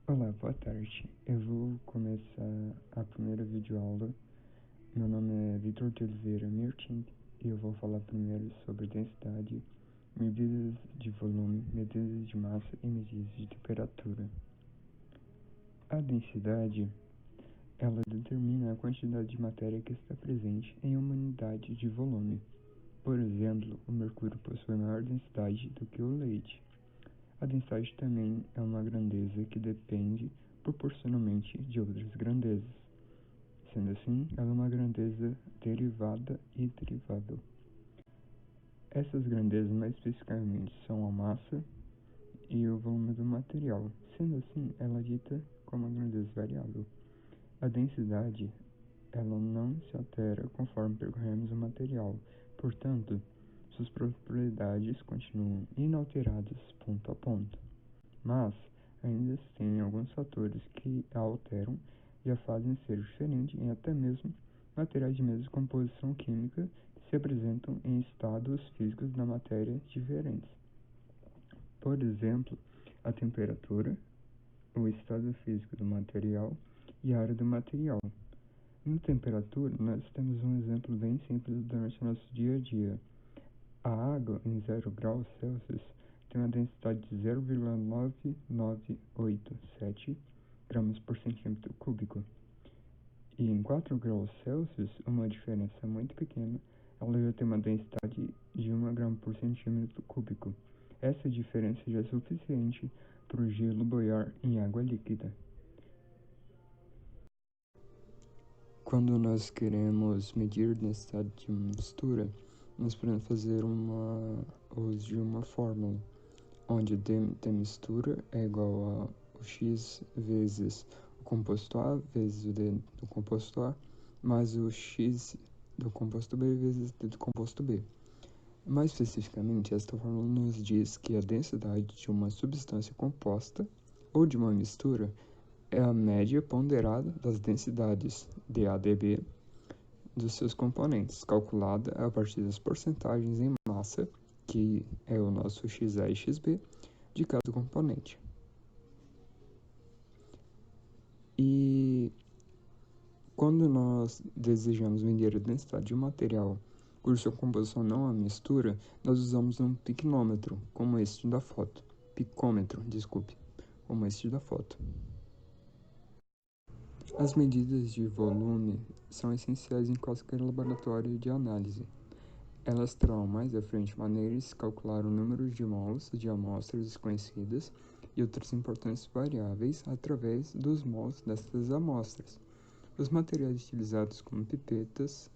Olá, boa tarde. Eu vou começar a primeira videoaula. Meu nome é Vitor de Oliveira Merchant e eu vou falar primeiro sobre densidade, medidas de volume, medidas de massa e medidas de temperatura. A densidade, ela determina a quantidade de matéria que está presente em uma unidade de volume. Por exemplo, o mercúrio possui maior densidade do que o leite. A densidade também é uma grandeza que depende proporcionalmente de outras grandezas. Sendo assim, ela é uma grandeza derivada e derivável. Essas grandezas mais especificamente são a massa e o volume do material. Sendo assim, ela é dita como uma grandeza variável. A densidade, ela não se altera conforme percorremos o material. Portanto, suas propriedades continuam inalteradas ponto a ponto. Mas ainda existem alguns fatores que a alteram e a fazem ser diferente em até mesmo materiais de mesma composição química que se apresentam em estados físicos da matéria diferentes. Por exemplo, a temperatura, o estado físico do material e a área do material. Na temperatura, nós temos um exemplo bem simples durante o nosso dia a dia. A água em 0 graus Celsius tem uma densidade de 0,9987 gramas por centímetro cúbico. E em 4 graus Celsius, uma diferença muito pequena, ela já tem uma densidade de 1 grama por centímetro cúbico. Essa diferença já é suficiente para o gelo boiar em água líquida. Quando nós queremos medir a densidade de uma mistura, nós podemos fazer uso de uma fórmula, onde D da mistura é igual a o X vezes o composto A vezes o D do composto A, mais o X do composto B vezes D do composto B. Mais especificamente, esta fórmula nos diz que a densidade de uma substância composta ou de uma mistura é a média ponderada das densidades DA/dB dos seus componentes, calculada a partir das porcentagens em massa, que é o nosso XA e XB, de cada componente. E quando nós desejamos medir a densidade de um material cuja sua composição não é mistura, nós usamos um picômetro, como este da foto. Como este da foto. As medidas de volume são essenciais em qualquer laboratório de análise. Elas terão mais à frente maneiras de calcular o número de mols de amostras desconhecidas e outras importantes variáveis através dos mols dessas amostras. Os materiais utilizados como pipetas,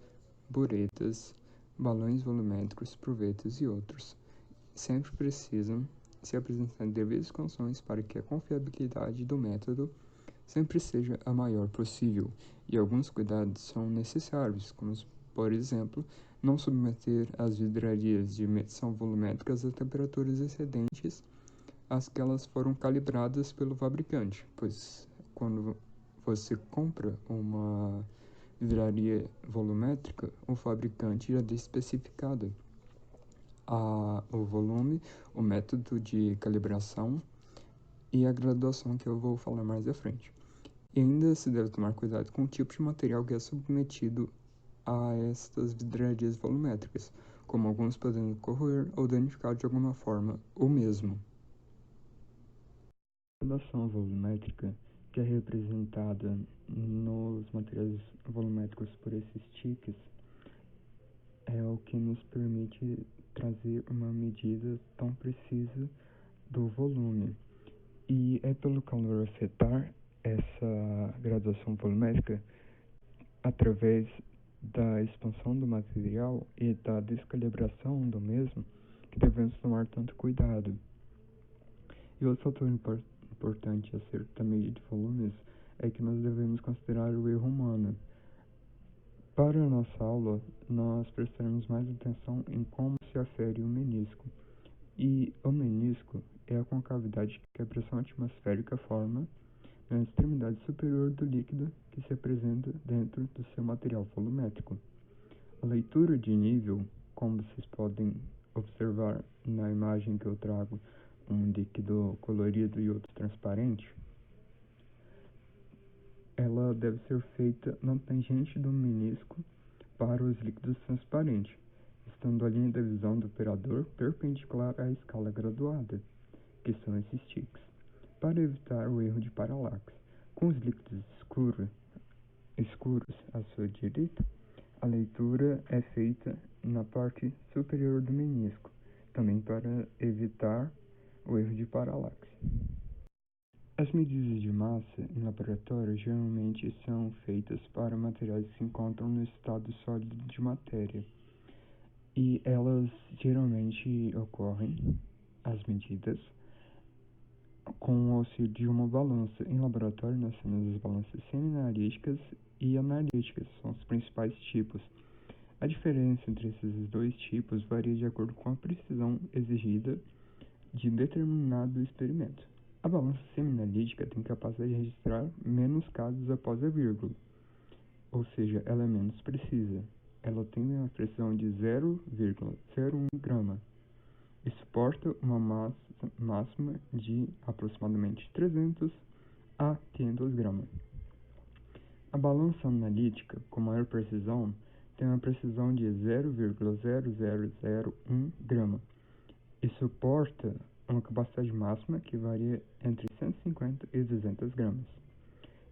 buretas, balões volumétricos, provetos e outros sempre precisam se apresentar em devidas condições para que a confiabilidade do método sempre seja a maior possível, e alguns cuidados são necessários, como, por exemplo, não submeter as vidrarias de medição volumétricas a temperaturas excedentes às que elas foram calibradas pelo fabricante, pois quando você compra uma vidraria volumétrica, o fabricante já deixa especificado o volume, o método de calibração e a graduação que eu vou falar mais à frente. E ainda se deve tomar cuidado com o tipo de material que é submetido a estas vidrarias volumétricas, como alguns podendo corroer ou danificar de alguma forma o mesmo. A graduação volumétrica, que é representada nos materiais volumétricos por esses tiques, é o que nos permite trazer uma medida tão precisa do volume. E é pelo calor afetar essa graduação volumétrica através da expansão do material e da descalibração do mesmo que devemos tomar tanto cuidado. E outro fator importante acerca da medida de volumes é que nós devemos considerar o erro humano. Para a nossa aula, nós prestaremos mais atenção em como se afere o menisco. E o menisco é a concavidade que a pressão atmosférica forma na extremidade superior do líquido que se apresenta dentro do seu material volumétrico. A leitura de nível, como vocês podem observar na imagem que eu trago, um líquido colorido e outro transparente, ela deve ser feita na tangente do menisco para os líquidos transparentes, estando a linha da visão do operador perpendicular à escala graduada, que são esses tiques, para evitar o erro de paralaxe. Com os líquidos escuros à sua direita, a leitura é feita na parte superior do menisco, também para evitar o erro de paralaxe. As medidas de massa em laboratório geralmente são feitas para materiais que se encontram no estado sólido de matéria, e elas geralmente ocorrem, as medidas, com o auxílio de uma balança. Em laboratório, nós temos as balanças semi-analíticas e analíticas, são os principais tipos. A diferença entre esses dois tipos varia de acordo com a precisão exigida de determinado experimento. A balança semi-analítica tem capacidade de registrar menos casos após a vírgula, ou seja, ela é menos precisa. Ela tem uma precisão de 0,01 grama e suporta uma massa máxima de aproximadamente 300 a 500 gramas. A balança analítica, com maior precisão, tem uma precisão de 0,0001 grama e suporta uma capacidade máxima que varia entre 150 e 200 gramas.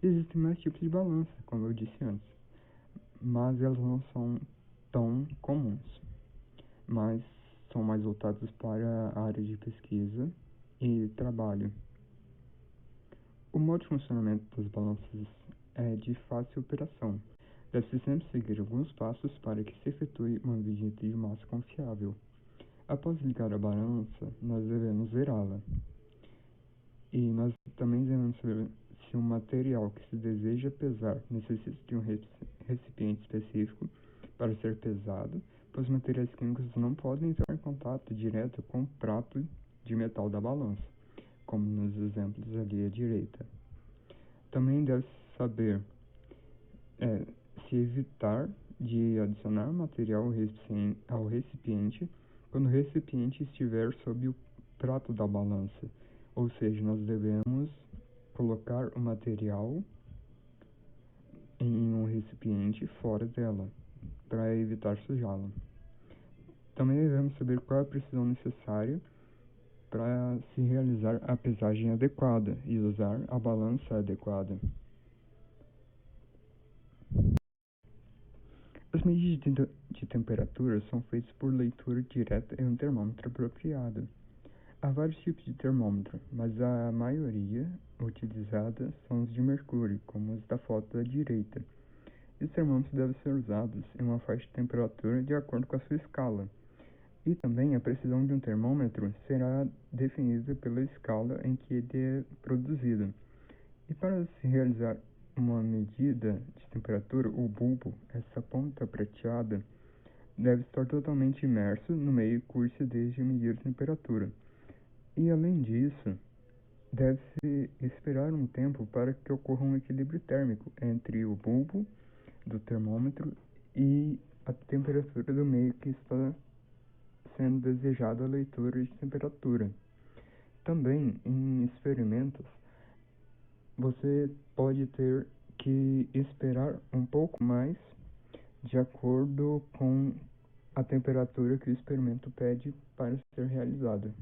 Existem mais tipos de balança, como eu disse antes, mas elas não são tão comuns, mas são mais voltados para a área de pesquisa e trabalho. O modo de funcionamento das balanças é de fácil operação. Deve-se sempre seguir alguns passos para que se efetue uma medida de massa confiável. Após ligar a balança, nós devemos zerá-la. E nós também devemos saber se o material que se deseja pesar necessita de um recipiente específico para ser pesado, pois materiais químicos não podem entrar em contato direto com o prato de metal da balança, como nos exemplos ali à direita. Também deve-se saber se evitar de adicionar material ao recipiente quando o recipiente estiver sob o prato da balança, ou seja, nós devemos colocar o material em um recipiente fora dela, para evitar sujá-la. Também devemos saber qual é a precisão necessária para se realizar a pesagem adequada e usar a balança adequada. As medidas de temperatura são feitas por leitura direta em um termômetro apropriado. Há vários tipos de termômetro, mas a maioria utilizada são os de mercúrio, como os da foto da direita. Os termômetros devem ser usados em uma faixa de temperatura de acordo com a sua escala. E também a precisão de um termômetro será definida pela escala em que ele é produzido. E para se realizar uma medida de temperatura, o bulbo, essa ponta prateada, deve estar totalmente imerso no meio que se deseja medir a temperatura. E além disso, deve-se esperar um tempo para que ocorra um equilíbrio térmico entre o bulbo do termômetro e a temperatura do meio que está sendo desejada a leitura de temperatura. Também, em experimentos, você pode ter que esperar um pouco mais de acordo com a temperatura que o experimento pede para ser realizado.